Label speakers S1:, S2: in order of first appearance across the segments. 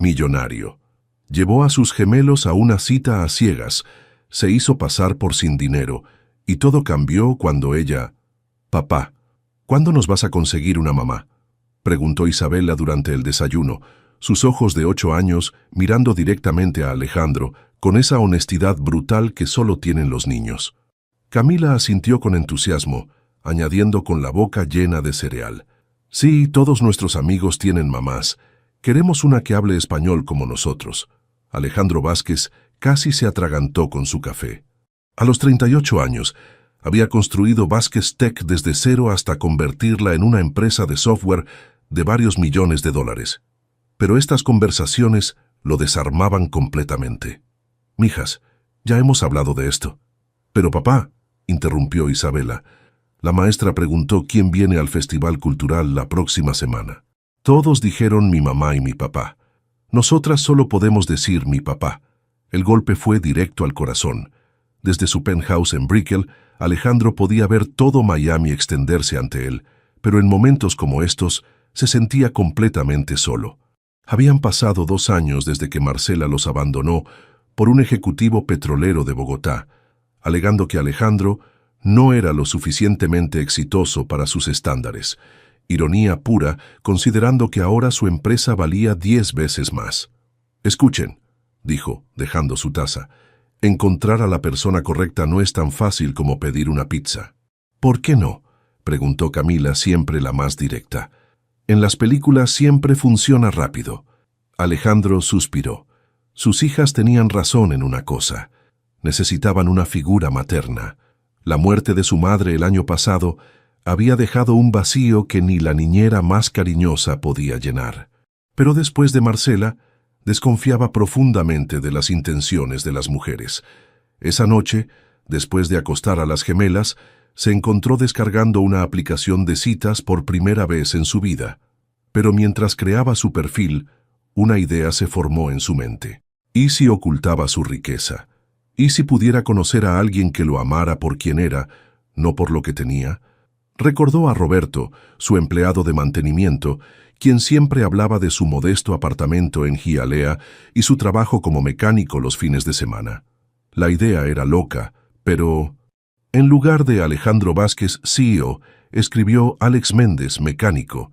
S1: Millonario. Llevó a sus gemelos a una cita a ciegas, se hizo pasar por sin dinero, y todo cambió cuando ella... «Papá, ¿cuándo nos vas a conseguir una mamá?», preguntó Isabela durante el desayuno, sus ojos de 8 años mirando directamente a Alejandro, con esa honestidad brutal que solo tienen los niños. Camila asintió con entusiasmo, añadiendo con la boca llena de cereal: «Sí, todos nuestros amigos tienen mamás. Queremos una que hable español como nosotros». Alejandro Vázquez casi se atragantó con su café. A los 38 años, había construido Vázquez Tech desde cero hasta convertirla en una empresa de software de varios millones de dólares. Pero estas conversaciones lo desarmaban completamente. «Mijas, ya hemos hablado de esto». «Pero papá», interrumpió Isabela, la maestra preguntó quién viene al Festival Cultural la próxima semana. Todos dijeron mi mamá y mi papá. Nosotras solo podemos decir mi papá. El golpe fue directo al corazón. Desde su penthouse en Brickell, Alejandro podía ver todo Miami extenderse ante él, pero en momentos como estos se sentía completamente solo. Habían pasado 2 años desde que Marcela los abandonó por un ejecutivo petrolero de Bogotá, alegando que Alejandro no era lo suficientemente exitoso para sus estándares. Ironía pura, considerando que ahora su empresa valía 10 veces más. «Escuchen», dijo, dejando su taza, «encontrar a la persona correcta no es tan fácil como pedir una pizza». «¿Por qué no?», preguntó Camila, siempre la más directa. «En las películas siempre funciona rápido». Alejandro suspiró. Sus hijas tenían razón en una cosa. Necesitaban una figura materna. La muerte de su madre el año pasado había dejado un vacío que ni la niñera más cariñosa podía llenar. Pero después de Marcela, desconfiaba profundamente de las intenciones de las mujeres. Esa noche, después de acostar a las gemelas, se encontró descargando una aplicación de citas por primera vez en su vida. Pero mientras creaba su perfil, una idea se formó en su mente. ¿Y si ocultaba su riqueza? ¿Y si pudiera conocer a alguien que lo amara por quien era, no por lo que tenía? Recordó a Roberto, su empleado de mantenimiento, quien siempre hablaba de su modesto apartamento en Hialeah y su trabajo como mecánico los fines de semana. La idea era loca, pero... En lugar de Alejandro Vázquez, CEO, escribió Alex Méndez, mecánico.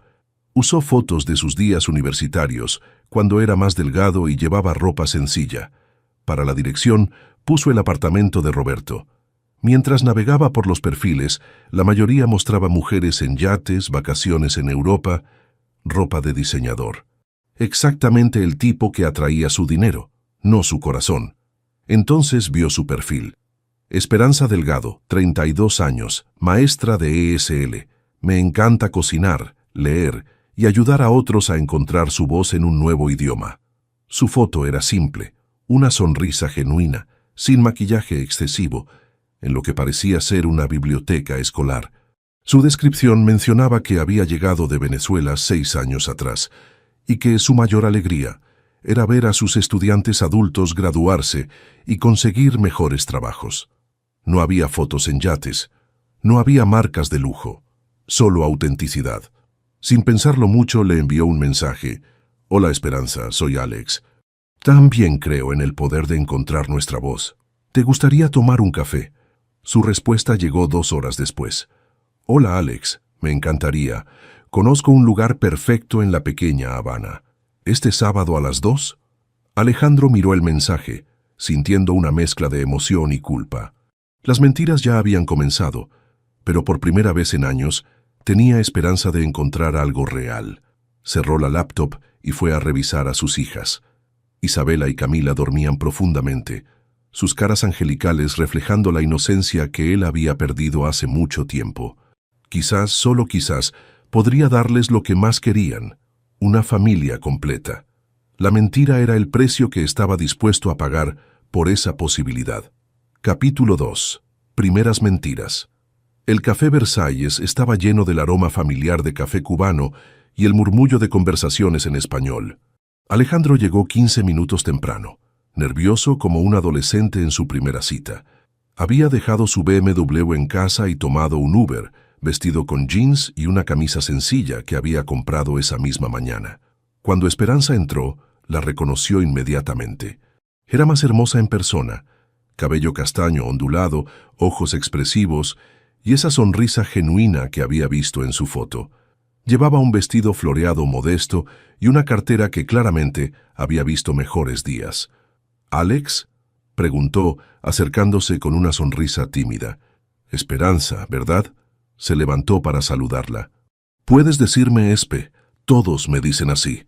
S1: Usó fotos de sus días universitarios, cuando era más delgado y llevaba ropa sencilla. Para la dirección, puso el apartamento de Roberto. Mientras navegaba por los perfiles, la mayoría mostraba mujeres en yates, vacaciones en Europa, ropa de diseñador. Exactamente el tipo que atraía su dinero, no su corazón. Entonces vio su perfil. Esperanza Delgado, 32 años, maestra de ESL. Me encanta cocinar, leer y ayudar a otros a encontrar su voz en un nuevo idioma. Su foto era simple, una sonrisa genuina, sin maquillaje excesivo, en lo que parecía ser una biblioteca escolar. Su descripción mencionaba que había llegado de Venezuela 6 años atrás y que su mayor alegría era ver a sus estudiantes adultos graduarse y conseguir mejores trabajos. No había fotos en yates, no había marcas de lujo, solo autenticidad. Sin pensarlo mucho le envió un mensaje. «Hola Esperanza, soy Alex. También creo en el poder de encontrar nuestra voz. ¿Te gustaría tomar un café?». Su respuesta llegó 2 horas después. «Hola Alex, me encantaría. Conozco un lugar perfecto en la pequeña Habana. ¿Este sábado a las 2?». Alejandro miró el mensaje, sintiendo una mezcla de emoción y culpa. Las mentiras ya habían comenzado, pero por primera vez en años tenía esperanza de encontrar algo real. Cerró la laptop y fue a revisar a sus hijas. Isabela y Camila dormían profundamente, sus caras angelicales reflejando la inocencia que él había perdido hace mucho tiempo. Quizás, solo quizás, podría darles lo que más querían, una familia completa. La mentira era el precio que estaba dispuesto a pagar por esa posibilidad. Capítulo 2. Primeras mentiras. El Café Versalles estaba lleno del aroma familiar de café cubano y el murmullo de conversaciones en español. Alejandro llegó 15 minutos temprano, nervioso como un adolescente en su primera cita. Había dejado su BMW en casa y tomado un Uber, vestido con jeans y una camisa sencilla que había comprado esa misma mañana. Cuando Esperanza entró, La reconoció inmediatamente. Era más hermosa en persona, cabello castaño ondulado, ojos expresivos y esa sonrisa genuina que había visto en su foto. Llevaba un vestido floreado modesto y una cartera que claramente había visto mejores días. «¿Alex?», preguntó, acercándose con una sonrisa tímida. «Esperanza, ¿verdad?». Se levantó para saludarla. «Puedes decirme Espe, todos me dicen así».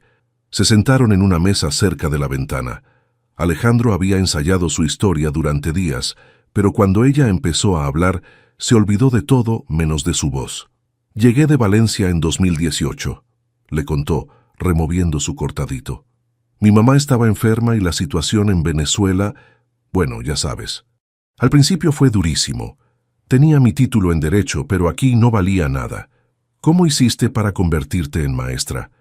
S1: Se sentaron en una mesa cerca de la ventana. Alejandro había ensayado su historia durante días, pero cuando ella empezó a hablar, se olvidó de todo menos de su voz. «Llegué de Valencia en 2018», le contó, removiendo su cortadito. «Mi mamá estaba enferma y la situación en Venezuela, bueno, ya sabes. Al principio fue durísimo. Tenía mi título en Derecho, pero aquí no valía nada. ¿Cómo hiciste para convertirte en maestra?».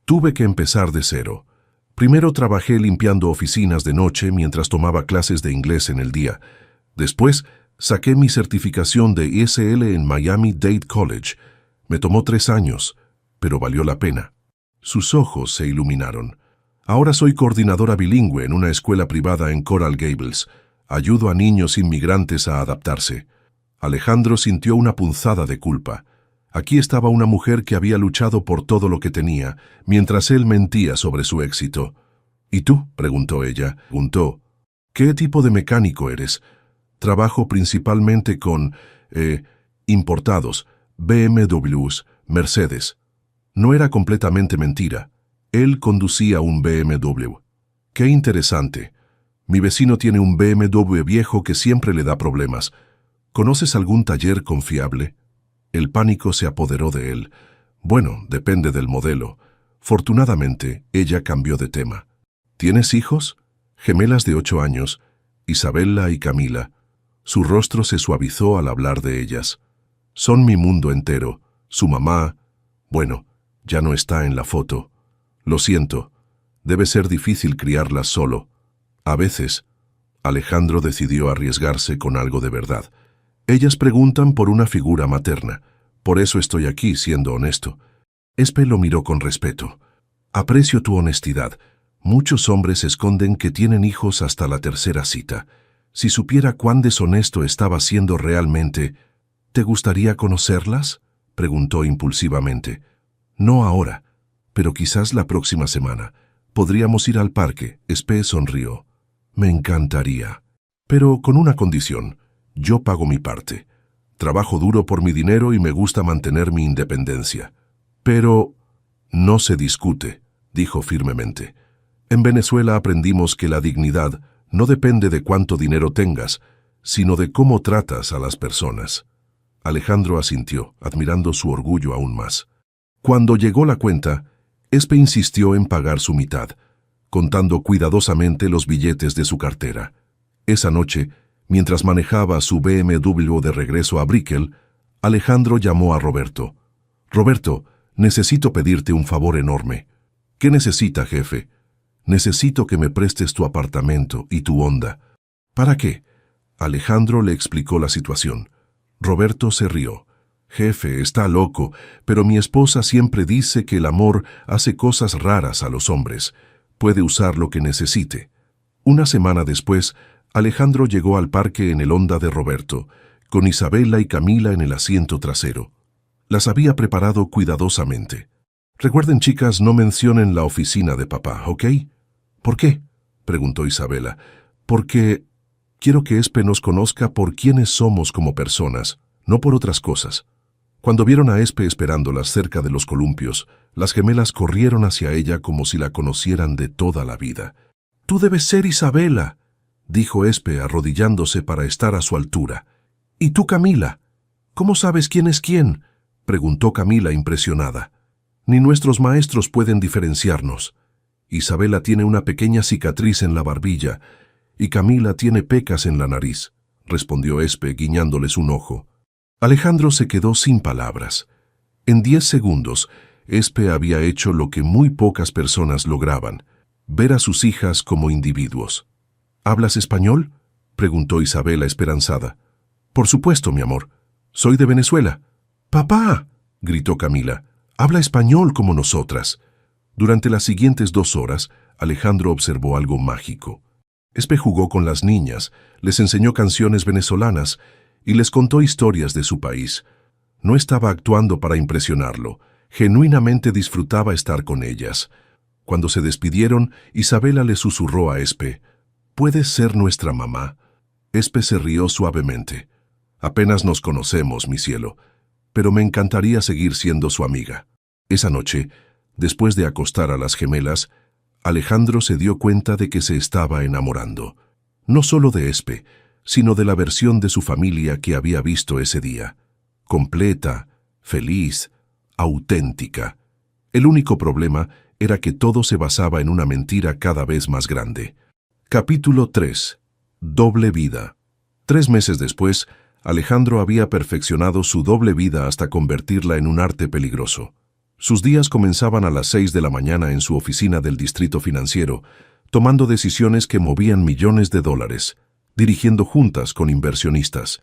S1: «Tuve que empezar de cero. Primero trabajé limpiando oficinas de noche mientras tomaba clases de inglés en el día. Después saqué mi certificación de ESL en Miami-Dade College. Me tomó 3 años, pero valió la pena». Sus ojos se iluminaron. «Ahora soy coordinadora bilingüe en una escuela privada en Coral Gables. Ayudo a niños inmigrantes a adaptarse». Alejandro sintió una punzada de culpa. Aquí estaba una mujer que había luchado por todo lo que tenía, mientras él mentía sobre su éxito. «¿Y tú?», preguntó ella. «¿Qué tipo de mecánico eres?». «Trabajo principalmente con, importados, BMWs, Mercedes». No era completamente mentira. Él conducía un BMW. «Qué interesante. Mi vecino tiene un BMW viejo que siempre le da problemas. ¿Conoces algún taller confiable?». El pánico se apoderó de él. «Bueno, depende del modelo». Fortunadamente, ella cambió de tema. «¿Tienes hijos?». «Gemelas de 8 años, Isabella y Camila». Su rostro se suavizó al hablar de ellas. «Son mi mundo entero. Su mamá, bueno, ya no está en la foto. Lo siento, debe ser difícil criarlas solo. A veces». Alejandro decidió arriesgarse con algo de verdad. «Ellas preguntan por una figura materna. Por eso estoy aquí, siendo honesto». Espe lo miró con respeto. «Aprecio tu honestidad. Muchos hombres esconden que tienen hijos hasta la 3ª cita. Si supiera cuán deshonesto estaba siendo realmente». «¿Te gustaría conocerlas?», preguntó impulsivamente. «No ahora, pero quizás la próxima semana. Podríamos ir al parque». Espe sonrió. «Me encantaría. Pero con una condición. Yo pago mi parte. Trabajo duro por mi dinero y me gusta mantener mi independencia». «Pero…». «No se discute», dijo firmemente. «En Venezuela aprendimos que la dignidad no depende de cuánto dinero tengas, sino de cómo tratas a las personas». Alejandro asintió, admirando su orgullo aún más. Cuando llegó la cuenta, Espe insistió en pagar su mitad, contando cuidadosamente los billetes de su cartera. Esa noche, mientras manejaba su BMW de regreso a Brickell, Alejandro llamó a Roberto. «Roberto, necesito pedirte un favor enorme». «¿Qué necesita, jefe?». «Necesito que me prestes tu apartamento y tu Honda». «¿Para qué?». Alejandro le explicó la situación. Roberto se rió. «Jefe, está loco, pero mi esposa siempre dice que el amor hace cosas raras a los hombres. Puede usar lo que necesite». Una semana después, Alejandro llegó al parque en el Honda de Roberto, con Isabella y Camila en el asiento trasero. Las había preparado cuidadosamente. «Recuerden, chicas, no mencionen la oficina de papá, ¿ok?». «¿Por qué?», preguntó Isabella. «Porque quiero que Espe nos conozca por quiénes somos como personas, no por otras cosas». Cuando vieron a Espe esperándolas cerca de los columpios, las gemelas corrieron hacia ella como si la conocieran de toda la vida. «Tú debes ser Isabella», dijo Espe arrodillándose para estar a su altura. «¿Y tú, Camila? ¿Cómo sabes quién es quién?», preguntó Camila impresionada. «Ni nuestros maestros pueden diferenciarnos. Isabella tiene una pequeña cicatriz en la barbilla y Camila tiene pecas en la nariz», respondió Espe guiñándoles un ojo. Alejandro se quedó sin palabras. En 10 segundos, Espe había hecho lo que muy pocas personas lograban, ver a sus hijas como individuos. «¿Hablas español?», preguntó Isabella esperanzada. «Por supuesto, mi amor. Soy de Venezuela». «¡Papá!», gritó Camila. «Habla español como nosotras». Durante las siguientes 2 horas, Alejandro observó algo mágico. Espe jugó con las niñas, les enseñó canciones venezolanas y les contó historias de su país. No estaba actuando para impresionarlo, genuinamente disfrutaba estar con ellas. Cuando se despidieron, Isabela le susurró a Espe: «¿Puedes ser nuestra mamá?» Espe se rió suavemente. «Apenas nos conocemos, mi cielo, pero me encantaría seguir siendo su amiga». Esa noche, después de acostar a las gemelas, Alejandro se dio cuenta de que se estaba enamorando. No solo de Espe, sino de la versión de su familia que había visto ese día. Completa, feliz, auténtica. El único problema era que todo se basaba en una mentira cada vez más grande. Capítulo 3. Doble vida. 3 meses después, Alejandro había perfeccionado su doble vida hasta convertirla en un arte peligroso. Sus días comenzaban a las 6 de la mañana en su oficina del distrito financiero, tomando decisiones que movían millones de dólares, dirigiendo juntas con inversionistas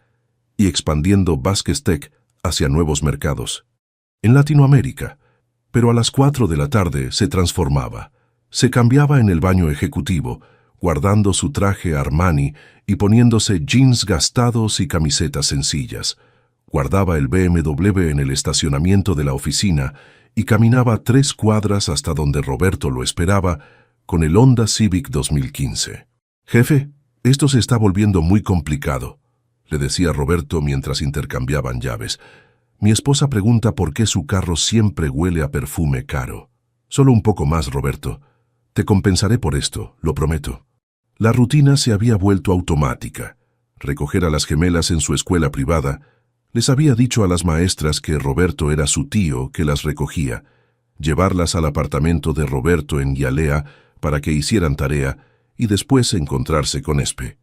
S1: y expandiendo Vázquez Tech hacia nuevos mercados. En Latinoamérica, pero a las 4 de la tarde se transformaba. Se cambiaba en el baño ejecutivo, guardando su traje Armani y poniéndose jeans gastados y camisetas sencillas. Guardaba el BMW en el estacionamiento de la oficina y caminaba 3 cuadras hasta donde Roberto lo esperaba con el Honda Civic 2015. «Jefe, esto se está volviendo muy complicado», le decía Roberto mientras intercambiaban llaves. «Mi esposa pregunta por qué su carro siempre huele a perfume caro». «Solo un poco más, Roberto. Te compensaré por esto, lo prometo». La rutina se había vuelto automática. Recoger a las gemelas en su escuela privada. Les había dicho a las maestras que Roberto era su tío que las recogía, llevarlas al apartamento de Roberto en Hialeah para que hicieran tarea y después encontrarse con Espe.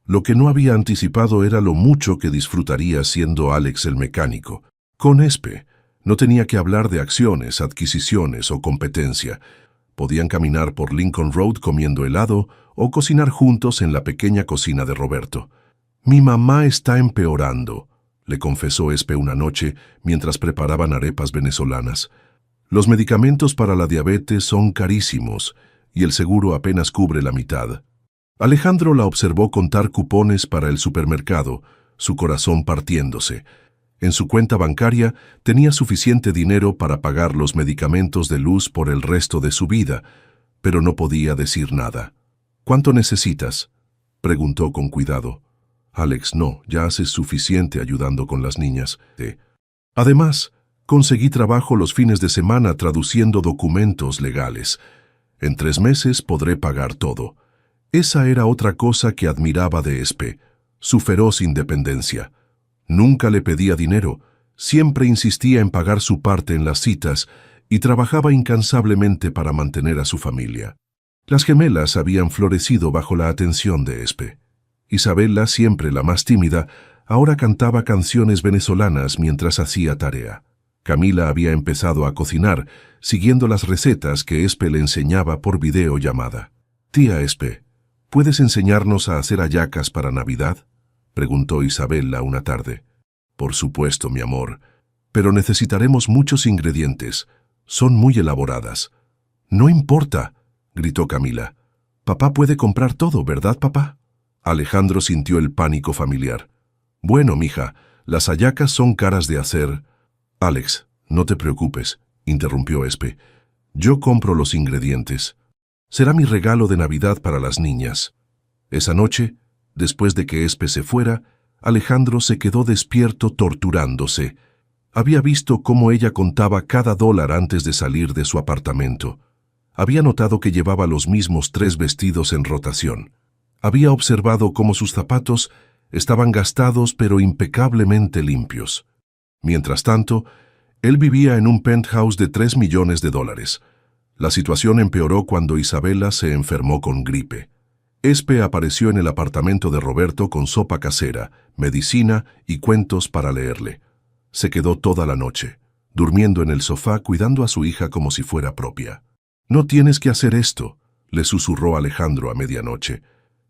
S1: Lo que no había anticipado era lo mucho que disfrutaría siendo Alex el mecánico. Con Espe no tenía que hablar de acciones, adquisiciones o competencia. Podían caminar por Lincoln Road comiendo helado o cocinar juntos en la pequeña cocina de Roberto. «Mi mamá está empeorando», le confesó Espe una noche mientras preparaban arepas venezolanas. «Los medicamentos para la diabetes son carísimos y el seguro apenas cubre la mitad». Alejandro la observó contar cupones para el supermercado, su corazón partiéndose. En su cuenta bancaria tenía suficiente dinero para pagar los medicamentos de luz por el resto de su vida, pero no podía decir nada. «¿Cuánto necesitas?», preguntó con cuidado. «Alex, no, ya haces suficiente ayudando con las niñas». Además, conseguí trabajo los fines de semana traduciendo documentos legales. En 3 meses podré pagar todo. Esa era otra cosa que admiraba de Espe, su feroz independencia. Nunca le pedía dinero, siempre insistía en pagar su parte en las citas y trabajaba incansablemente para mantener a su familia. Las gemelas habían florecido bajo la atención de Espe. Isabela, siempre la más tímida, ahora cantaba canciones venezolanas mientras hacía tarea. Camila había empezado a cocinar, siguiendo las recetas que Espe le enseñaba por videollamada. «Tía Espe, ¿puedes enseñarnos a hacer hallacas para Navidad?», preguntó Isabela una tarde. «Por supuesto, mi amor, pero necesitaremos muchos ingredientes. Son muy elaboradas». «No importa», gritó Camila. «Papá puede comprar todo, ¿verdad, papá?». Alejandro sintió el pánico familiar. «Bueno, mija, las hallacas son caras de hacer». «Alex, no te preocupes», interrumpió Espe. «Yo compro los ingredientes. Será mi regalo de Navidad para las niñas». Esa noche, después de que Espe se fuera, Alejandro se quedó despierto torturándose. Había visto cómo ella contaba cada dólar antes de salir de su apartamento. Había notado que llevaba los mismos 3 vestidos en rotación. Había observado cómo sus zapatos estaban gastados pero impecablemente limpios. Mientras tanto, él vivía en un penthouse de $3 millones. La situación empeoró cuando Isabela se enfermó con gripe. Espe apareció en el apartamento de Roberto con sopa casera, medicina y cuentos para leerle. Se quedó toda la noche, durmiendo en el sofá cuidando a su hija como si fuera propia. «No tienes que hacer esto», le susurró Alejandro a medianoche.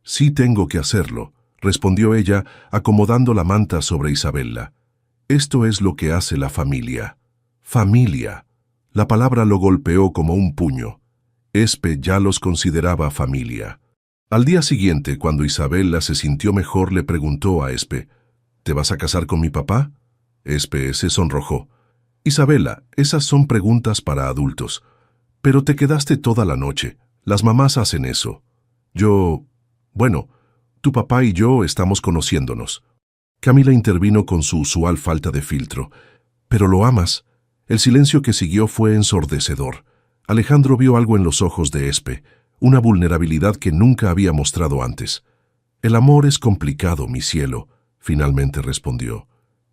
S1: «Sí tengo que hacerlo», respondió ella, acomodando la manta sobre Isabela. «Esto es lo que hace la familia». Familia. La palabra lo golpeó como un puño. Espe ya los consideraba familia. Al día siguiente, cuando Isabela se sintió mejor, le preguntó a Espe, ¿te vas a casar con mi papá? Espe se sonrojó. Isabela, esas son preguntas para adultos. Pero te quedaste toda la noche. Las mamás hacen eso. Bueno, tu papá y yo estamos conociéndonos. Camila intervino con su usual falta de filtro. ¿Pero lo amas? El silencio que siguió fue ensordecedor. Alejandro vio algo en los ojos de Espe, una vulnerabilidad que nunca había mostrado antes. El amor es complicado, mi cielo, finalmente respondió.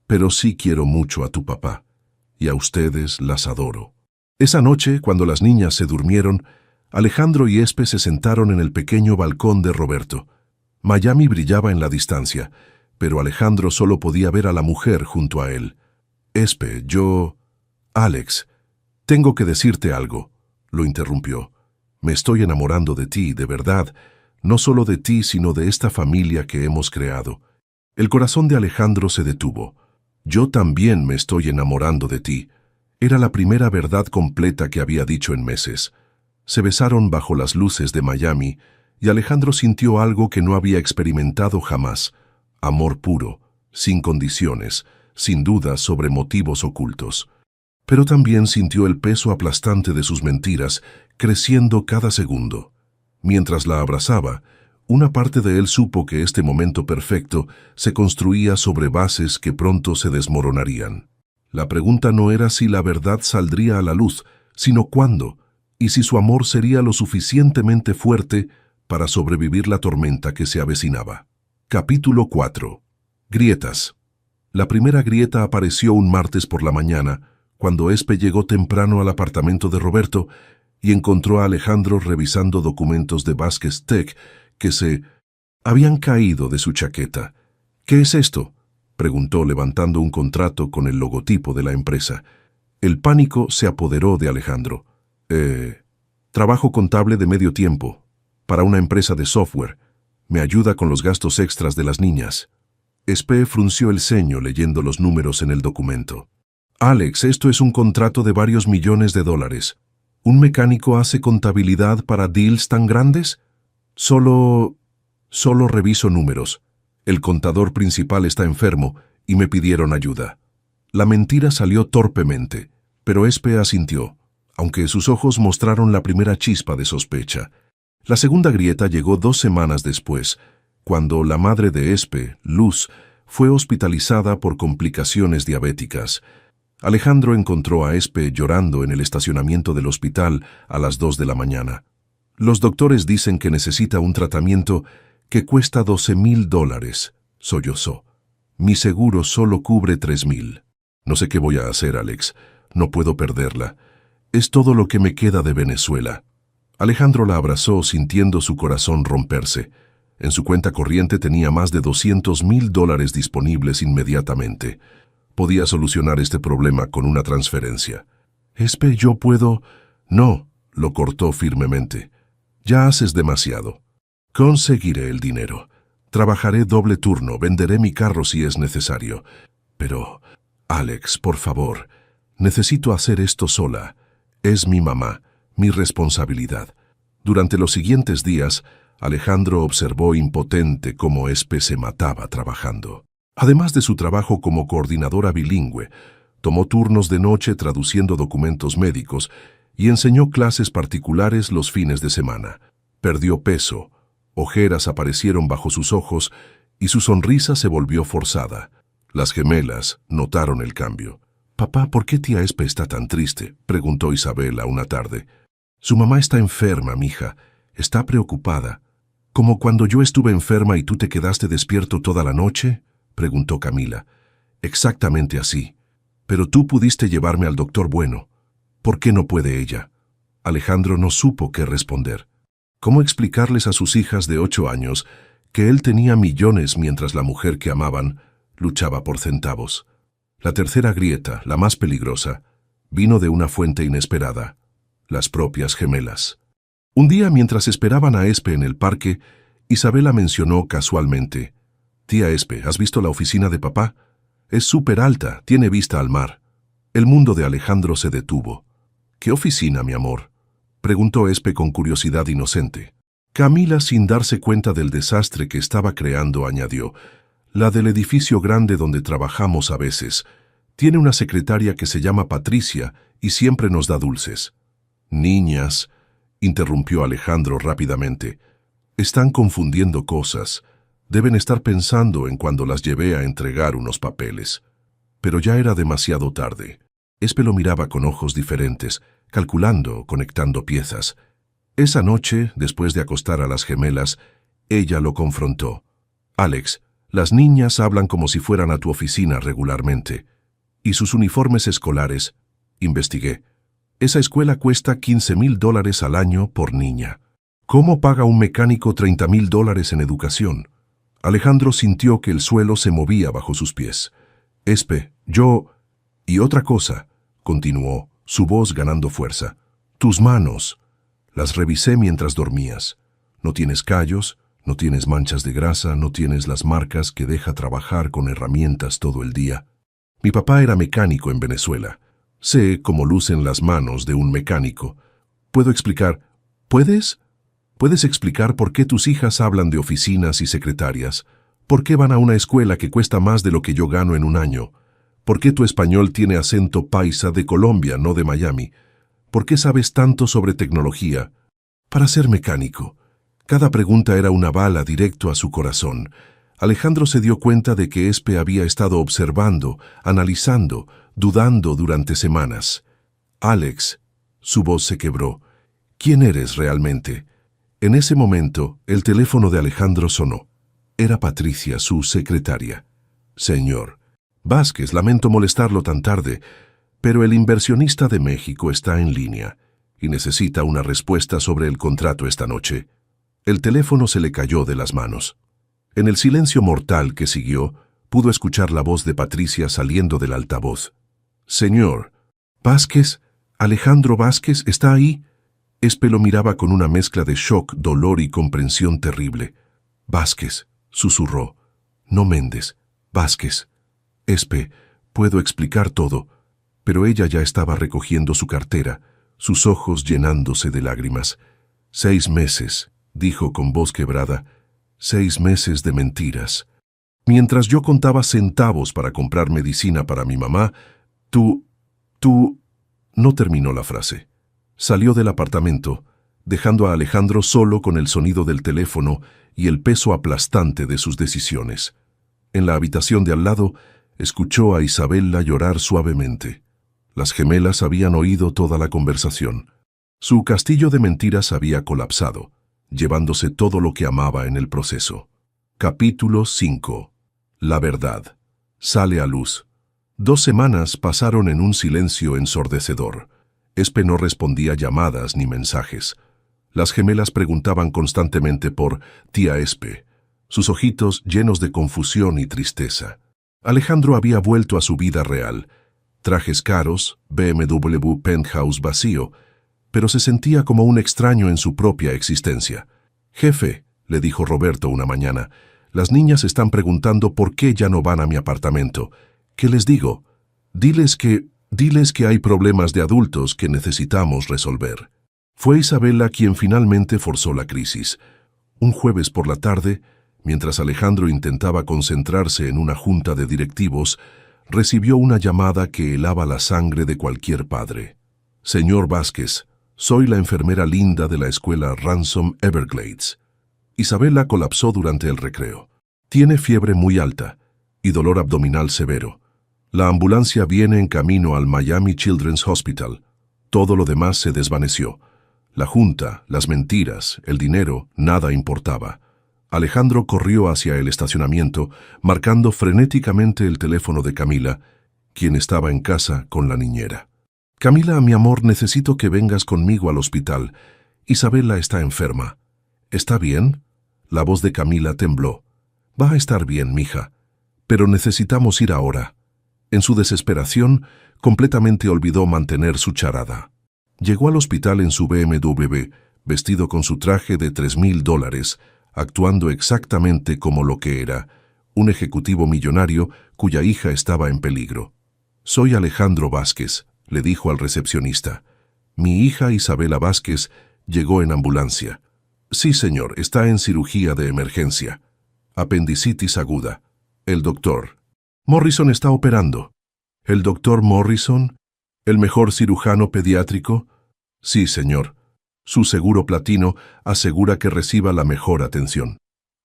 S1: Pero sí quiero mucho a tu papá. Y a ustedes las adoro. Esa noche, cuando las niñas se durmieron, Alejandro y Espe se sentaron en el pequeño balcón de Roberto. Miami brillaba en la distancia, pero Alejandro solo podía ver a la mujer junto a él. Espe, Alex, tengo que decirte algo, lo interrumpió. Me estoy enamorando de ti, de verdad, no solo de ti, sino de esta familia que hemos creado. El corazón de Alejandro se detuvo. Yo también me estoy enamorando de ti. Era la primera verdad completa que había dicho en meses. Se besaron bajo las luces de Miami y Alejandro sintió algo que no había experimentado jamás. Amor puro, sin condiciones, sin dudas sobre motivos ocultos. Pero también sintió el peso aplastante de sus mentiras, creciendo cada segundo. Mientras la abrazaba, una parte de él supo que este momento perfecto se construía sobre bases que pronto se desmoronarían. La pregunta no era si la verdad saldría a la luz, sino cuándo, y si su amor sería lo suficientemente fuerte para sobrevivir la tormenta que se avecinaba. Capítulo 4. Grietas. La primera grieta apareció un martes por la mañana, cuando Espe llegó temprano al apartamento de Roberto y encontró a Alejandro revisando documentos de Vázquez Tech que se habían caído de su chaqueta. ¿Qué es esto?, preguntó levantando un contrato con el logotipo de la empresa. El pánico se apoderó de Alejandro. Trabajo contable de medio tiempo, para una empresa de software. Me ayuda con los gastos extras de las niñas. Espe frunció el ceño leyendo los números en el documento. Alex, esto es un contrato de varios millones de dólares. ¿Un mecánico hace contabilidad para deals tan grandes? Solo reviso números. El contador principal está enfermo y me pidieron ayuda. La mentira salió torpemente, pero Espe asintió, aunque sus ojos mostraron la primera chispa de sospecha. La segunda grieta llegó 2 semanas después, cuando la madre de Espe, Luz, fue hospitalizada por complicaciones diabéticas. Alejandro encontró a Espe llorando en el estacionamiento del hospital a las 2 de la mañana. Los doctores dicen que necesita un tratamiento que cuesta $12,000, sollozó. Mi seguro solo cubre $3,000. No sé qué voy a hacer, Alex. No puedo perderla. Es todo lo que me queda de Venezuela. Alejandro la abrazó sintiendo su corazón romperse. En su cuenta corriente tenía más de $200,000 disponibles inmediatamente. Podía solucionar este problema con una transferencia. Espe, yo puedo... No, lo cortó firmemente. Ya haces demasiado. Conseguiré el dinero. Trabajaré doble turno, venderé mi carro si es necesario. Pero, Alex, por favor, necesito hacer esto sola. Es mi mamá, mi responsabilidad. Durante los siguientes días, Alejandro observó impotente cómo Espe se mataba trabajando. Además de su trabajo como coordinadora bilingüe, tomó turnos de noche traduciendo documentos médicos y enseñó clases particulares los fines de semana. Perdió peso, ojeras aparecieron bajo sus ojos y su sonrisa se volvió forzada. Las gemelas notaron el cambio. «Papá, ¿por qué tía Espe está tan triste?», preguntó Isabela una tarde. «Su mamá está enferma, mija. Está preocupada». «¿Como cuando yo estuve enferma y tú te quedaste despierto toda la noche?», preguntó Camila. «Exactamente así. Pero tú pudiste llevarme al doctor bueno. ¿Por qué no puede ella?». Alejandro no supo qué responder. ¿Cómo explicarles a sus hijas de 8 años que él tenía millones mientras la mujer que amaban luchaba por centavos? La tercera grieta, la más peligrosa, vino de una fuente inesperada: las propias gemelas. Un día, mientras esperaban a Espe en el parque, Isabela mencionó casualmente: «Tía Espe, ¿has visto la oficina de papá? Es súper alta, tiene vista al mar». El mundo de Alejandro se detuvo. ¿Qué oficina, mi amor?, preguntó Espe con curiosidad inocente. Camila, sin darse cuenta del desastre que estaba creando, añadió: la del edificio grande donde trabajamos a veces. Tiene una secretaria que se llama Patricia y siempre nos da dulces. Niñas, interrumpió Alejandro rápidamente, están confundiendo cosas. Deben estar pensando en cuando las llevé a entregar unos papeles. Pero ya era demasiado tarde. Espe lo miraba con ojos diferentes, calculando, conectando piezas. Esa noche, después de acostar a las gemelas, ella lo confrontó. Alex, las niñas hablan como si fueran a tu oficina regularmente. ¿Y sus uniformes escolares? Investigué. Esa escuela cuesta $15,000 al año por niña. ¿Cómo paga un mecánico $30,000 en educación? Alejandro sintió que el suelo se movía bajo sus pies. Espe, yo... Y otra cosa, continuó, su voz ganando fuerza. Tus manos. Las revisé mientras dormías. No tienes callos, no tienes manchas de grasa, no tienes las marcas que deja trabajar con herramientas todo el día. Mi papá era mecánico en Venezuela. Sé cómo lucen las manos de un mecánico. ¿Puedo explicar? ¿Puedes? ¿Puedes explicar por qué tus hijas hablan de oficinas y secretarias? ¿Por qué van a una escuela que cuesta más de lo que yo gano en un año? ¿Por qué tu español tiene acento paisa de Colombia, no de Miami? ¿Por qué sabes tanto sobre tecnología? Para ser mecánico. Cada pregunta era una bala directo a su corazón. Alejandro se dio cuenta de que Espe había estado observando, analizando, dudando durante semanas. Alex, su voz se quebró. ¿Quién eres realmente? En ese momento, el teléfono de Alejandro sonó. Era Patricia, su secretaria. Señor Vázquez, lamento molestarlo tan tarde, pero el inversionista de México está en línea y necesita una respuesta sobre el contrato esta noche. El teléfono se le cayó de las manos. En el silencio mortal que siguió, pudo escuchar la voz de Patricia saliendo del altavoz. Señor Vázquez, Alejandro Vázquez, ¿está ahí? Espe lo miraba con una mezcla de shock, dolor y comprensión terrible. Vázquez, susurró. No Méndez, Vázquez. Espe, puedo explicar todo, pero ella ya estaba recogiendo su cartera, sus ojos llenándose de lágrimas. 6 meses, dijo con voz quebrada, 6 meses de mentiras. Mientras yo contaba centavos para comprar medicina para mi mamá, tú... No terminó la frase. Salió del apartamento, dejando a Alejandro solo con el sonido del teléfono y el peso aplastante de sus decisiones. En la habitación de al lado, escuchó a Isabela llorar suavemente. Las gemelas habían oído toda la conversación. Su castillo de mentiras había colapsado, llevándose todo lo que amaba en el proceso. Capítulo 5. La verdad. Sale a luz. 2 semanas pasaron en un silencio ensordecedor. Espe no respondía llamadas ni mensajes. Las gemelas preguntaban constantemente por tía Espe, sus ojitos llenos de confusión y tristeza. Alejandro había vuelto a su vida real. Trajes caros, BMW penthouse vacío, pero se sentía como un extraño en su propia existencia. Jefe, le dijo Roberto una mañana, las niñas están preguntando por qué ya no van a mi apartamento. ¿Qué les digo? Diles que hay problemas de adultos que necesitamos resolver. Fue Isabela quien finalmente forzó la crisis. Un jueves por la tarde, mientras Alejandro intentaba concentrarse en una junta de directivos, recibió una llamada que helaba la sangre de cualquier padre. Señor Vázquez, soy la enfermera Linda de la escuela Ransom Everglades. Isabela colapsó durante el recreo. Tiene fiebre muy alta y dolor abdominal severo. La ambulancia viene en camino al Miami Children's Hospital. Todo lo demás se desvaneció. La junta, las mentiras, el dinero, nada importaba. Alejandro corrió hacia el estacionamiento, marcando frenéticamente el teléfono de Camila, quien estaba en casa con la niñera. Camila, mi amor, necesito que vengas conmigo al hospital. Isabela está enferma. ¿Está bien? La voz de Camila tembló. Va a estar bien, mija, pero necesitamos ir ahora. En su desesperación, completamente olvidó mantener su charada. Llegó al hospital en su BMW, vestido con su traje de $3,000, actuando exactamente como lo que era, un ejecutivo millonario cuya hija estaba en peligro. Soy Alejandro Vázquez, le dijo al recepcionista. Mi hija Isabela Vázquez llegó en ambulancia. Sí, señor, está en cirugía de emergencia. Apendicitis aguda. El doctor Morrison está operando. ¿El doctor Morrison? ¿El mejor cirujano pediátrico? Sí, señor. Su seguro platino asegura que reciba la mejor atención.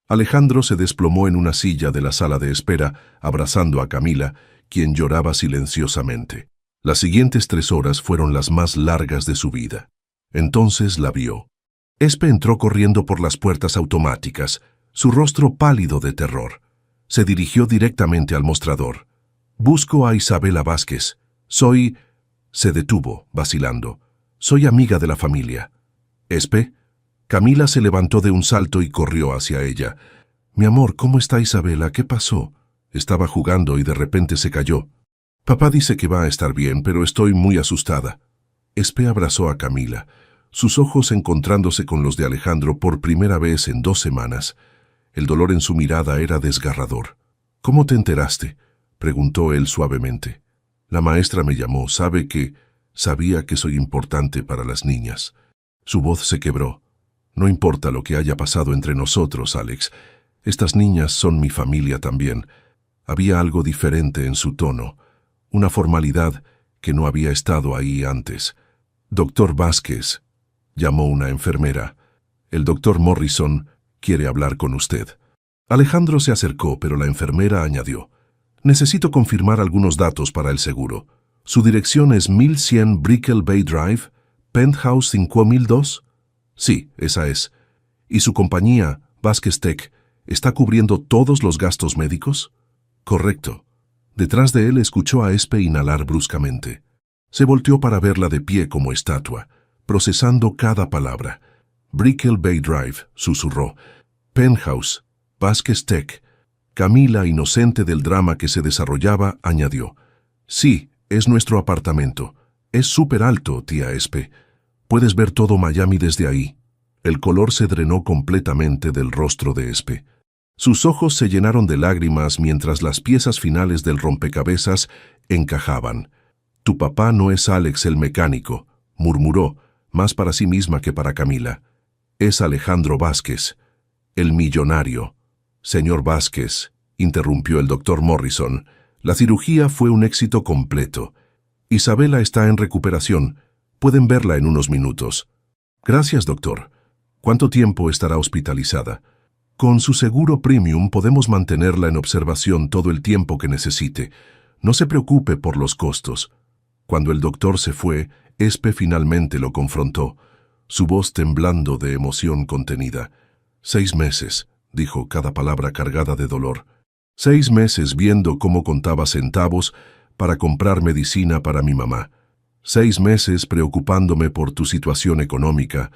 S1: Alejandro se desplomó en una silla de la sala de espera, abrazando a Camila, quien lloraba silenciosamente. Las siguientes 3 horas fueron las más largas de su vida. Entonces la vio. Espe entró corriendo por las puertas automáticas, su rostro pálido de terror. Se dirigió directamente al mostrador. «Busco a Isabela Vázquez. Soy...» Se detuvo, vacilando. «Soy amiga de la familia». «¿Espe?» Camila se levantó de un salto y corrió hacia ella. «Mi amor, ¿cómo está Isabela? ¿Qué pasó?» Estaba jugando y de repente se cayó. «Papá dice que va a estar bien, pero estoy muy asustada». Espe abrazó a Camila, sus ojos encontrándose con los de Alejandro por primera vez en 2 semanas. El dolor en su mirada era desgarrador. «¿Cómo te enteraste?», preguntó él suavemente. «La maestra me llamó, sabía que soy importante para las niñas». Su voz se quebró. «No importa lo que haya pasado entre nosotros, Alex. Estas niñas son mi familia también». Había algo diferente en su tono, una formalidad que no había estado ahí antes. «Doctor Vázquez», llamó una enfermera. «El doctor Morrison quiere hablar con usted». Alejandro se acercó, pero la enfermera añadió: «Necesito confirmar algunos datos para el seguro. Su dirección es 1100 Brickell Bay Drive, Penthouse 5002. Sí, esa es. ¿Y su compañía, Vázquez Tech, está cubriendo todos los gastos médicos?» «Correcto». Detrás de él escuchó a Espe inhalar bruscamente. Se volteó para verla de pie como estatua, procesando cada palabra. «Brickell Bay Drive», susurró. «Penthouse, Vázquez Tech». Camila, inocente del drama que se desarrollaba, añadió: «Sí, es nuestro apartamento. Es súper alto, tía Espe. Puedes ver todo Miami desde ahí». El color se drenó completamente del rostro de Espe. Sus ojos se llenaron de lágrimas mientras las piezas finales del rompecabezas encajaban. «Tu papá no es Alex el mecánico», murmuró, más para sí misma que para Camila. «Es Alejandro Vázquez, el millonario». «Señor Vázquez», interrumpió el doctor Morrison, «la cirugía fue un éxito completo. Isabela está en recuperación. Pueden verla en unos minutos». «Gracias, doctor. ¿Cuánto tiempo estará hospitalizada?» «Con su seguro premium podemos mantenerla en observación todo el tiempo que necesite. No se preocupe por los costos». Cuando el doctor se fue, Espe finalmente lo confrontó, su voz temblando de emoción contenida. 6 meses, dijo, cada palabra cargada de dolor. 6 meses viendo cómo contaba centavos para comprar medicina para mi mamá. 6 meses preocupándome por tu situación económica,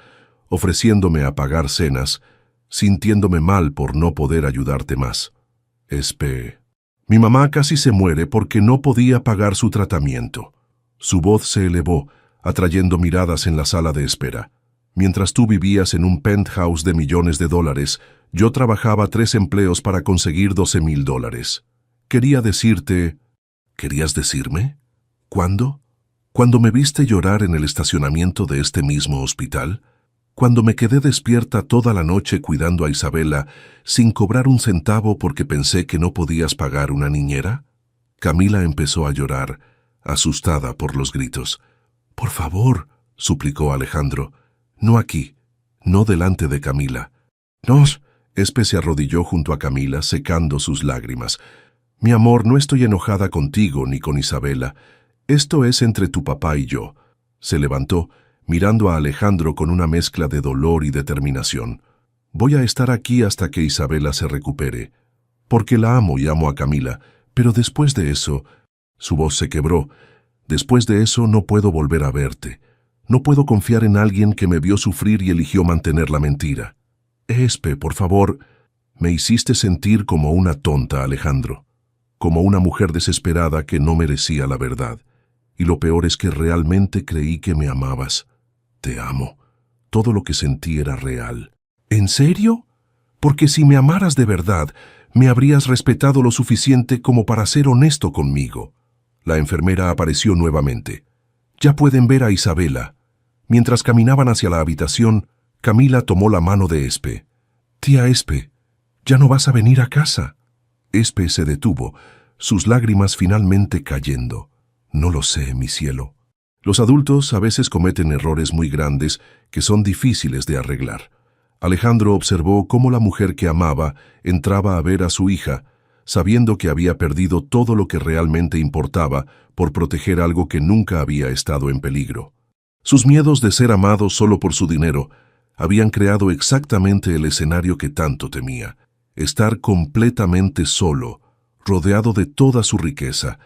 S1: ofreciéndome a pagar cenas, sintiéndome mal por no poder ayudarte más. Espe. Mi mamá casi se muere porque no podía pagar su tratamiento». Su voz se elevó, atrayendo miradas en la sala de espera. «Mientras tú vivías en un penthouse de millones de dólares, yo trabajaba 3 empleos para conseguir $12,000. Quería decirte...» «¿Querías decirme? ¿Cuándo? ¿Cuando me viste llorar en el estacionamiento de este mismo hospital? ¿Cuando me quedé despierta toda la noche cuidando a Isabela sin cobrar un centavo porque pensé que no podías pagar una niñera?» Camila empezó a llorar, asustada por los gritos. «Por favor», suplicó Alejandro, «no aquí, no delante de Camila». «No». Espe se arrodilló junto a Camila, secando sus lágrimas. «Mi amor, no estoy enojada contigo ni con Isabela. Esto es entre tu papá y yo». Se levantó, mirando a Alejandro con una mezcla de dolor y determinación. «Voy a estar aquí hasta que Isabela se recupere. Porque la amo y amo a Camila, pero después de eso...» Su voz se quebró. «Después de eso no puedo volver a verte. No puedo confiar en alguien que me vio sufrir y eligió mantener la mentira». «Espe, por favor». «Me hiciste sentir como una tonta, Alejandro. Como una mujer desesperada que no merecía la verdad. Y lo peor es que realmente creí que me amabas. Te amo. Todo lo que sentí era real». «¿En serio? Porque si me amaras de verdad, me habrías respetado lo suficiente como para ser honesto conmigo». La enfermera apareció nuevamente. «Ya pueden ver a Isabela». Mientras caminaban hacia la habitación, Camila tomó la mano de Espe. «Tía Espe, ¿ya no vas a venir a casa?» Espe se detuvo, sus lágrimas finalmente cayendo. «No lo sé, mi cielo». Los adultos a veces cometen errores muy grandes que son difíciles de arreglar. Alejandro observó cómo la mujer que amaba entraba a ver a su hija, sabiendo que había perdido todo lo que realmente importaba por proteger algo que nunca había estado en peligro. Sus miedos de ser amado solo por su dinero habían creado exactamente el escenario que tanto temía: estar completamente solo, rodeado de toda su riqueza,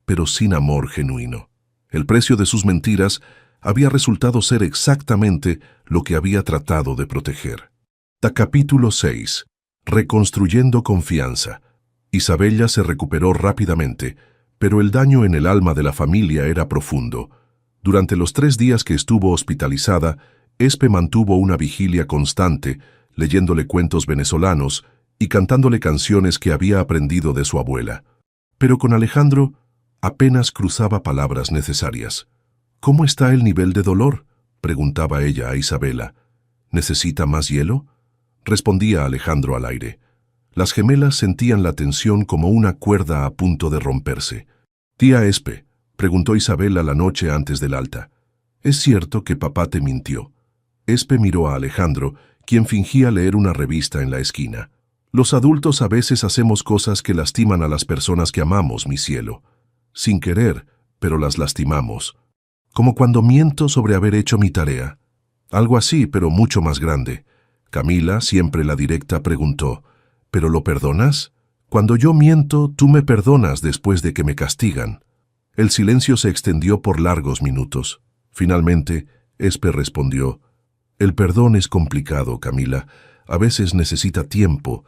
S1: pero sin amor genuino. El precio de sus mentiras había resultado ser exactamente lo que había tratado de proteger. Capítulo 6. Reconstruyendo confianza. Isabella se recuperó rápidamente, pero el daño en el alma de la familia era profundo. Durante los 3 días que estuvo hospitalizada, Espe mantuvo una vigilia constante, leyéndole cuentos venezolanos y cantándole canciones que había aprendido de su abuela. Pero con Alejandro apenas cruzaba palabras necesarias. «¿Cómo está el nivel de dolor?», preguntaba ella a Isabella. «¿Necesita más hielo?», respondía Alejandro al aire. Las gemelas sentían la tensión como una cuerda a punto de romperse. «Tía Espe», preguntó Isabella la noche antes del alta, «¿es cierto que papá te mintió?». Espe miró a Alejandro, quien fingía leer una revista en la esquina. «Los adultos a veces hacemos cosas que lastiman a las personas que amamos, mi cielo. Sin querer, pero las lastimamos. Como cuando miento sobre haber hecho mi tarea». «Algo así, pero mucho más grande». Camila, siempre la directa, preguntó: «¿Pero lo perdonas? Cuando yo miento, tú me perdonas después de que me castigan». El silencio se extendió por largos minutos. Finalmente, Espe respondió: «El perdón es complicado, Camila. A veces necesita tiempo».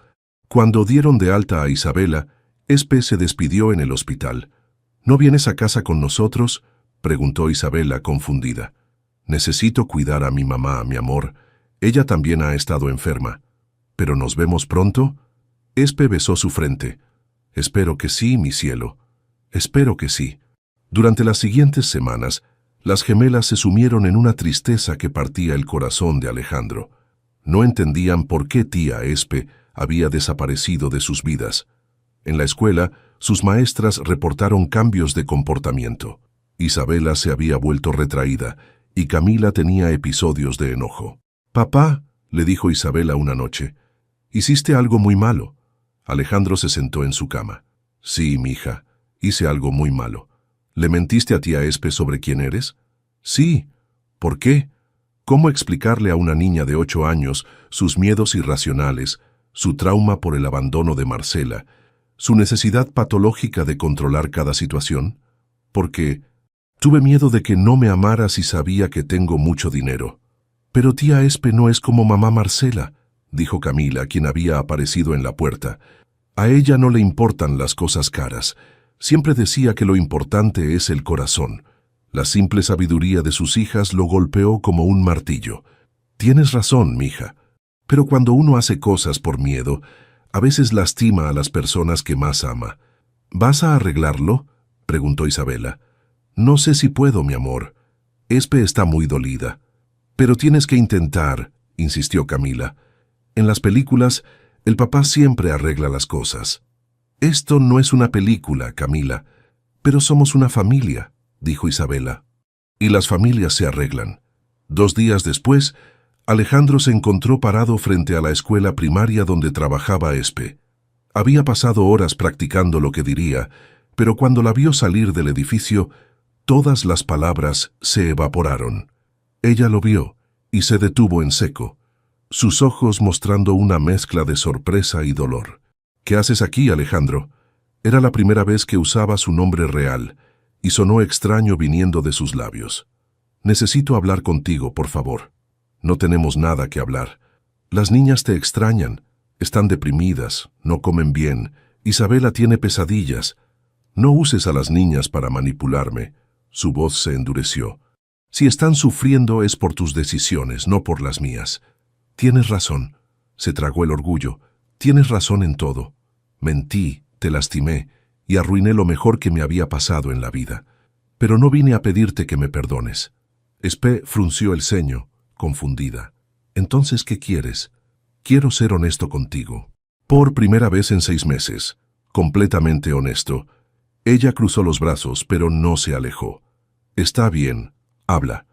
S1: Cuando dieron de alta a Isabella, Espe se despidió en el hospital. «¿No vienes a casa con nosotros?», preguntó Isabella confundida. «Necesito cuidar a mi mamá, mi amor. Ella también ha estado enferma». «¿Pero nos vemos pronto?». Espe besó su frente. «Espero que sí, mi cielo. Espero que sí». Durante las siguientes semanas, las gemelas se sumieron en una tristeza que partía el corazón de Alejandro. No entendían por qué tía Espe había desaparecido de sus vidas. En la escuela, sus maestras reportaron cambios de comportamiento. Isabella se había vuelto retraída y Camila tenía episodios de enojo. «Papá», le dijo Isabella una noche, «hiciste algo muy malo». Alejandro se sentó en su cama. «Sí, mija, hice algo muy malo». «¿Le mentiste a tía Espe sobre quién eres?». «Sí». «¿Por qué?». ¿Cómo explicarle a una niña de 8 años sus miedos irracionales, su trauma por el abandono de Marcela, su necesidad patológica de controlar cada situación? «Porque tuve miedo de que no me amaras y sabía que tengo mucho dinero». «Pero tía Espe no es como mamá Marcela», dijo Camila, quien había aparecido en la puerta. «A ella no le importan las cosas caras. Siempre decía que lo importante es el corazón». La simple sabiduría de sus hijas lo golpeó como un martillo. «Tienes razón, mija. Pero cuando uno hace cosas por miedo, a veces lastima a las personas que más ama». «¿Vas a arreglarlo?», preguntó Isabella. «No sé si puedo, mi amor. Espe está muy dolida». «Pero tienes que intentar», insistió Camila. «En las películas, el papá siempre arregla las cosas». «Esto no es una película, Camila. Pero somos una familia», dijo Isabella. «Y las familias se arreglan». 2 días después, Alejandro se encontró parado frente a la escuela primaria donde trabajaba Espe. Había pasado horas practicando lo que diría, pero cuando la vio salir del edificio, todas las palabras se evaporaron. Ella lo vio y se detuvo en seco, sus ojos mostrando una mezcla de sorpresa y dolor. «¿Qué haces aquí, Alejandro?». Era la primera vez que usaba su nombre real, y sonó extraño viniendo de sus labios. «Necesito hablar contigo, por favor». «No tenemos nada que hablar. Las niñas te extrañan, están deprimidas, no comen bien. Isabella tiene pesadillas. No uses a las niñas para manipularme». Su voz se endureció. «Si están sufriendo es por tus decisiones, no por las mías». «Tienes razón», se tragó el orgullo. «Tienes razón en todo. Mentí, te lastimé y arruiné lo mejor que me había pasado en la vida. Pero no vine a pedirte que me perdones. Espe frunció el ceño, confundida. «Entonces, ¿qué quieres?» «Quiero ser honesto contigo». Por primera vez en 6 meses, completamente honesto. Ella cruzó los brazos, pero no se alejó. «Está bien, habla.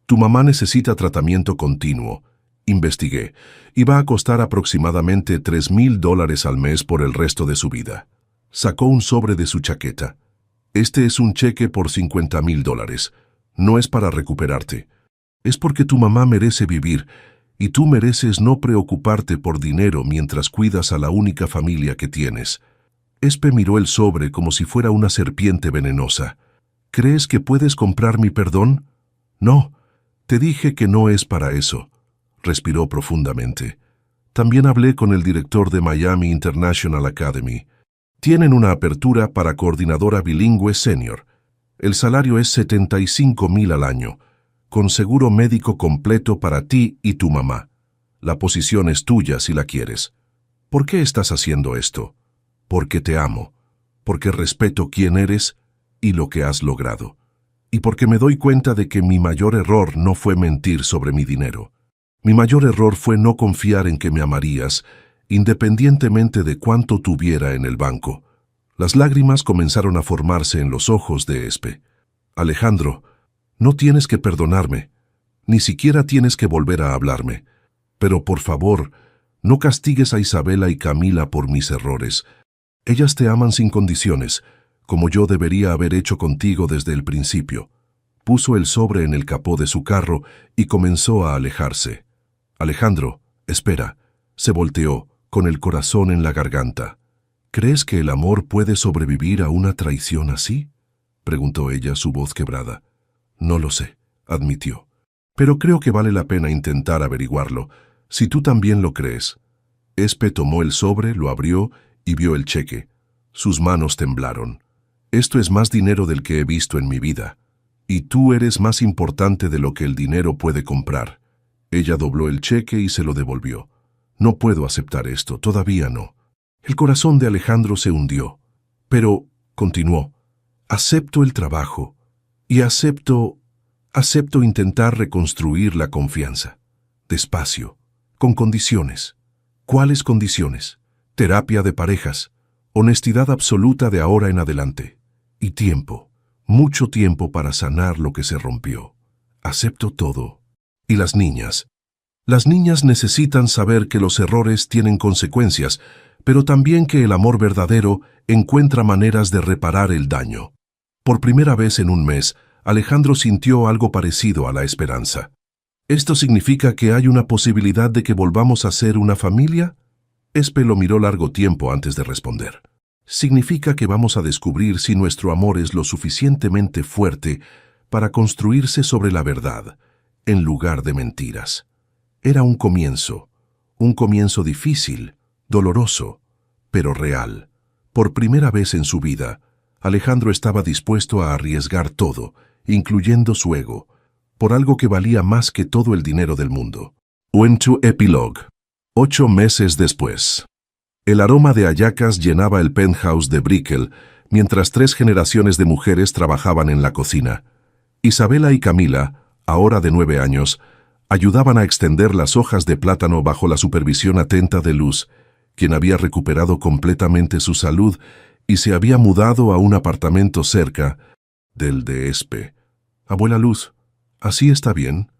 S1: Tu mamá necesita tratamiento continuo». Investigué. Iba a costar aproximadamente $3,000 al mes por el resto de su vida. Sacó un sobre de su chaqueta. «Este es un cheque por $50,000. No es para recuperarte. Es porque tu mamá merece vivir, y tú mereces no preocuparte por dinero mientras cuidas a la única familia que tienes». Espe miró el sobre como si fuera una serpiente venenosa. «¿Crees que puedes comprar mi perdón?» «No, te dije que no es para eso». Respiró profundamente. «También hablé con el director de Miami International Academy. Tienen una apertura para coordinadora bilingüe senior. El salario es $75,000 al año, con seguro médico completo para ti y tu mamá. La posición es tuya si la quieres. ¿Por qué estás haciendo esto? Porque te amo, porque respeto quién eres y lo que has logrado, y porque me doy cuenta de que mi mayor error no fue mentir sobre mi dinero. Mi mayor error fue no confiar en que me amarías, independientemente de cuánto tuviera en el banco». Las lágrimas comenzaron a formarse en los ojos de Espe. «Alejandro, no tienes que perdonarme, ni siquiera tienes que volver a hablarme. Pero por favor, no castigues a Isabela y Camila por mis errores. Ellas te aman sin condiciones, como yo debería haber hecho contigo desde el principio». Puso el sobre en el capó de su carro y comenzó a alejarse. «Alejandro, espera». Se volteó, con el corazón en la garganta. «¿Crees que el amor puede sobrevivir a una traición así?», preguntó ella, su voz quebrada. «No lo sé», admitió. «Pero creo que vale la pena intentar averiguarlo, si tú también lo crees». Espe tomó el sobre, lo abrió y vio el cheque. Sus manos temblaron. «Esto es más dinero del que he visto en mi vida. Y tú eres más importante de lo que el dinero puede comprar». Ella dobló el cheque y se lo devolvió. «No puedo aceptar esto, todavía no». El corazón de Alejandro se hundió. «Pero», continuó, «acepto el trabajo y acepto intentar reconstruir la confianza. Despacio, con condiciones». «¿Cuáles condiciones?» «Terapia de parejas, honestidad absoluta de ahora en adelante, y tiempo, mucho tiempo para sanar lo que se rompió. Acepto todo». «¿Y las niñas?» «Las niñas necesitan saber que los errores tienen consecuencias, pero también que el amor verdadero encuentra maneras de reparar el daño». Por primera vez en un mes, Alejandro sintió algo parecido a la esperanza. «¿Esto significa que hay una posibilidad de que volvamos a ser una familia?» Espe lo miró largo tiempo antes de responder. «Significa que vamos a descubrir si nuestro amor es lo suficientemente fuerte para construirse sobre la verdad, en lugar de mentiras». Era un comienzo difícil, doloroso, pero real. Por primera vez en su vida, Alejandro estaba dispuesto a arriesgar todo, incluyendo su ego, por algo que valía más que todo el dinero del mundo. Went to Epilogue. 8 meses después. El aroma de hallacas llenaba el penthouse de Brickell, mientras 3 generaciones de mujeres trabajaban en la cocina. Isabela y Camila, ahora de 9 años, ayudaban a extender las hojas de plátano bajo la supervisión atenta de Luz, quien había recuperado completamente su salud y se había mudado a un apartamento cerca del de Espe. «Abuela Luz, ¿así está bien?»,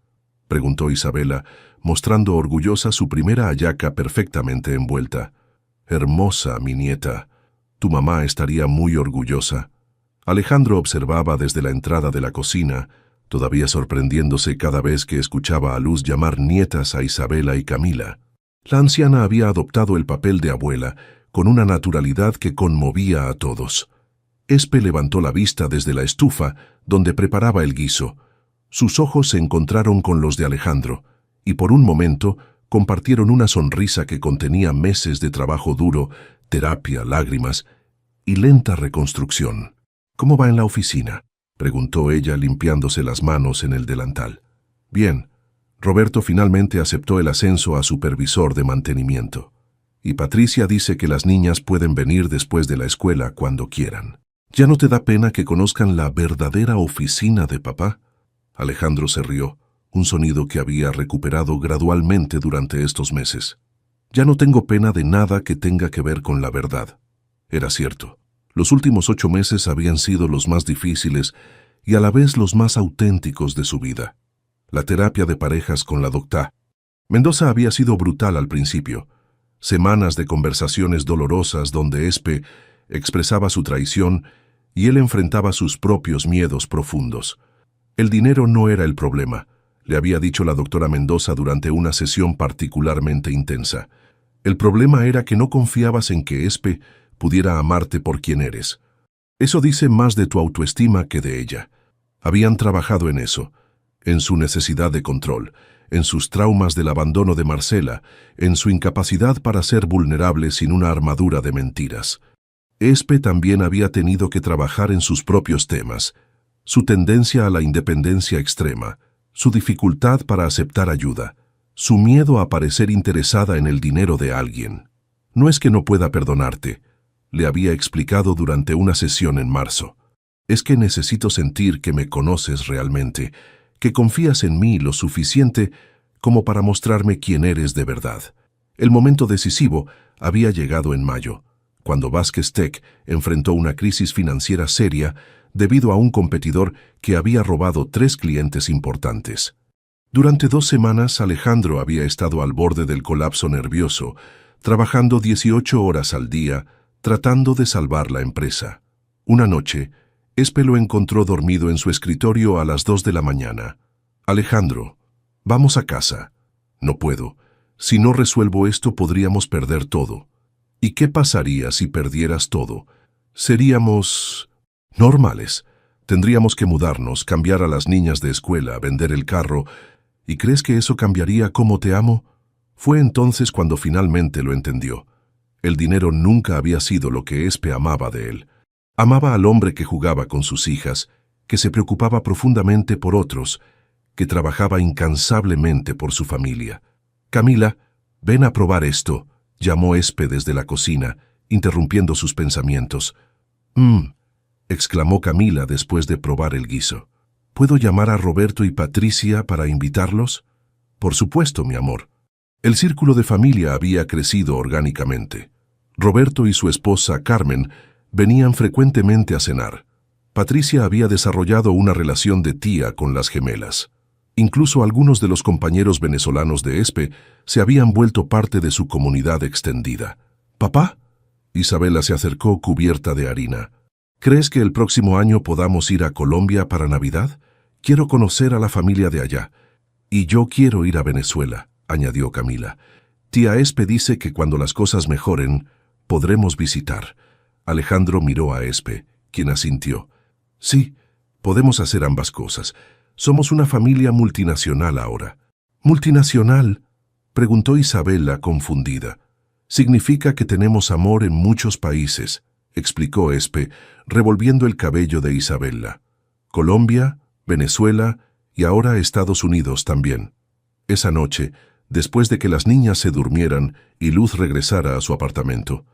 S1: preguntó Isabela, mostrando orgullosa su primera hallaca perfectamente envuelta. «Hermosa, mi nieta. Tu mamá estaría muy orgullosa». Alejandro observaba desde la entrada de la cocina, todavía sorprendiéndose cada vez que escuchaba a Luz llamar nietas a Isabela y Camila. La anciana había adoptado el papel de abuela con una naturalidad que conmovía a todos. Espe levantó la vista desde la estufa donde preparaba el guiso. Sus ojos se encontraron con los de Alejandro, y por un momento compartieron una sonrisa que contenía meses de trabajo duro, terapia, lágrimas y lenta reconstrucción. «¿Cómo va en la oficina?», preguntó ella limpiándose las manos en el delantal. «Bien. Roberto finalmente aceptó el ascenso a supervisor de mantenimiento. Y Patricia dice que las niñas pueden venir después de la escuela cuando quieran. ¿Ya no te da pena que conozcan la verdadera oficina de papá?». Alejandro se rió, un sonido que había recuperado gradualmente durante estos meses. Ya no tengo pena de nada que tenga que ver con la verdad. Era cierto. Los últimos 8 meses habían sido los más difíciles y a la vez los más auténticos de su vida. La terapia de parejas con la doctora Mendoza había sido brutal al principio. Semanas de conversaciones dolorosas donde Espe expresaba su traición y él enfrentaba sus propios miedos profundos. El dinero no era el problema, le había dicho la doctora Mendoza durante una sesión particularmente intensa. El problema era que no confiabas en que Espe pudiera amarte por quien eres. Eso dice más de tu autoestima que de ella. Habían trabajado en eso, en su necesidad de control, en sus traumas del abandono de Marcela, en su incapacidad para ser vulnerable sin una armadura de mentiras. Espe también había tenido que trabajar en sus propios temas, su tendencia a la independencia extrema, su dificultad para aceptar ayuda, su miedo a parecer interesada en el dinero de alguien. No es que no pueda perdonarte, le había explicado durante una sesión en marzo. Es que necesito sentir que me conoces realmente, que confías en mí lo suficiente como para mostrarme quién eres de verdad. El momento decisivo había llegado en mayo, cuando Vázquez Tech enfrentó una crisis financiera seria debido a un competidor que había robado 3 clientes importantes. Durante 2 semanas Alejandro había estado al borde del colapso nervioso, trabajando 18 horas al día, tratando de salvar la empresa. Una noche, Espe lo encontró dormido en su escritorio a las 2 de la mañana. Alejandro, vamos a casa. No puedo. Si no resuelvo esto podríamos perder todo. ¿Y qué pasaría si perdieras todo? Seríamos normales. Tendríamos que mudarnos, cambiar a las niñas de escuela, vender el carro. ¿Y crees que eso cambiaría cómo te amo? Fue entonces cuando finalmente lo entendió. El dinero nunca había sido lo que Espe amaba de él. Amaba al hombre que jugaba con sus hijas, que se preocupaba profundamente por otros, que trabajaba incansablemente por su familia. Camila, ven a probar esto, llamó Espe desde la cocina, interrumpiendo sus pensamientos. Exclamó Camila después de probar el guiso. ¿Puedo llamar a Roberto y Patricia para invitarlos? Por supuesto, mi amor. El círculo de familia había crecido orgánicamente. Roberto y su esposa, Carmen, venían frecuentemente a cenar. Patricia había desarrollado una relación de tía con las gemelas. Incluso algunos de los compañeros venezolanos de Espe se habían vuelto parte de su comunidad extendida. ¿Papá? Isabela se acercó cubierta de harina. ¿Crees que el próximo año podamos ir a Colombia para Navidad? Quiero conocer a la familia de allá. Y yo quiero ir a Venezuela, añadió Camila. Tía Espe dice que cuando las cosas mejoren, podremos visitar. Alejandro miró a Espe, quien asintió. Sí, podemos hacer ambas cosas. Somos una familia multinacional ahora. ¿Multinacional?, preguntó Isabela confundida. Significa que tenemos amor en muchos países, explicó Espe, revolviendo el cabello de Isabela. Colombia, Venezuela y ahora Estados Unidos también. Esa noche, después de que las niñas se durmieran y Luz regresara a su apartamento,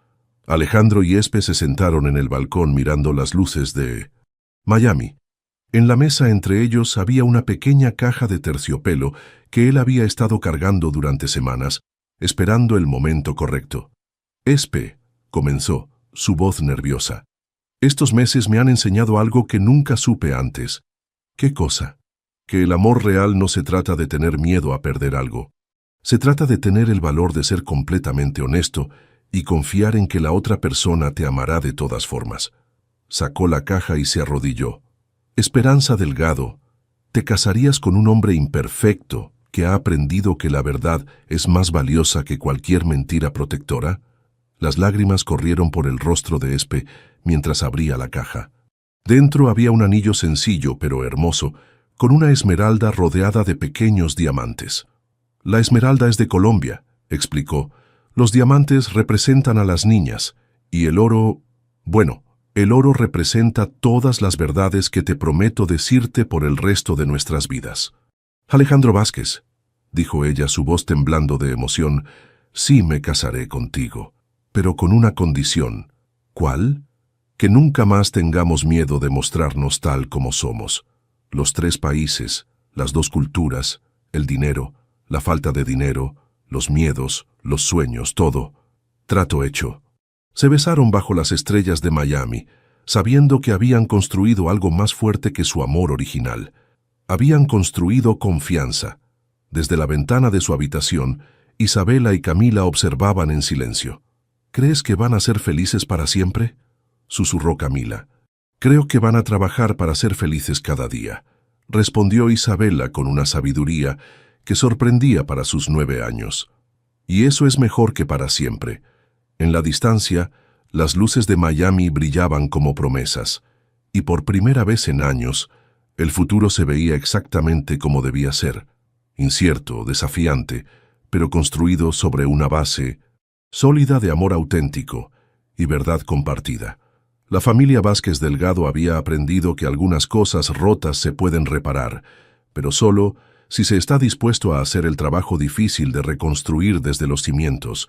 S1: Alejandro y Espe se sentaron en el balcón mirando las luces de Miami. En la mesa entre ellos había una pequeña caja de terciopelo que él había estado cargando durante semanas, esperando el momento correcto. Espe, comenzó, su voz nerviosa. Estos meses me han enseñado algo que nunca supe antes. ¿Qué cosa? Que el amor real no se trata de tener miedo a perder algo. Se trata de tener el valor de ser completamente honesto y confiar en que la otra persona te amará de todas formas. Sacó la caja y se arrodilló. Esperanza Delgado, ¿te casarías con un hombre imperfecto que ha aprendido que la verdad es más valiosa que cualquier mentira protectora? Las lágrimas corrieron por el rostro de Espe mientras abría la caja. Dentro había un anillo sencillo pero hermoso, con una esmeralda rodeada de pequeños diamantes. La esmeralda es de Colombia, explicó. Los diamantes representan a las niñas, y el oro, bueno, el oro representa todas las verdades que te prometo decirte por el resto de nuestras vidas. Alejandro Vázquez, dijo ella, su voz temblando de emoción, sí me casaré contigo, pero con una condición. ¿Cuál? Que nunca más tengamos miedo de mostrarnos tal como somos. Los 3 países, las dos culturas, el dinero, la falta de dinero, los miedos, los sueños, todo. Trato hecho. Se besaron bajo las estrellas de Miami, sabiendo que habían construido algo más fuerte que su amor original. Habían construido confianza. Desde la ventana de su habitación, Isabela y Camila observaban en silencio. ¿Crees que van a ser felices para siempre?, susurró Camila. Creo que van a trabajar para ser felices cada día, respondió Isabela con una sabiduría que sorprendía para sus 9 años. Y eso es mejor que para siempre. En la distancia, las luces de Miami brillaban como promesas, y por primera vez en años, el futuro se veía exactamente como debía ser, incierto, desafiante, pero construido sobre una base sólida de amor auténtico y verdad compartida. La familia Vázquez Delgado había aprendido que algunas cosas rotas se pueden reparar, pero solo si se está dispuesto a hacer el trabajo difícil de reconstruir desde los cimientos,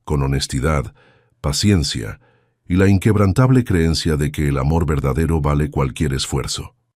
S1: con honestidad, paciencia y la inquebrantable creencia de que el amor verdadero vale cualquier esfuerzo.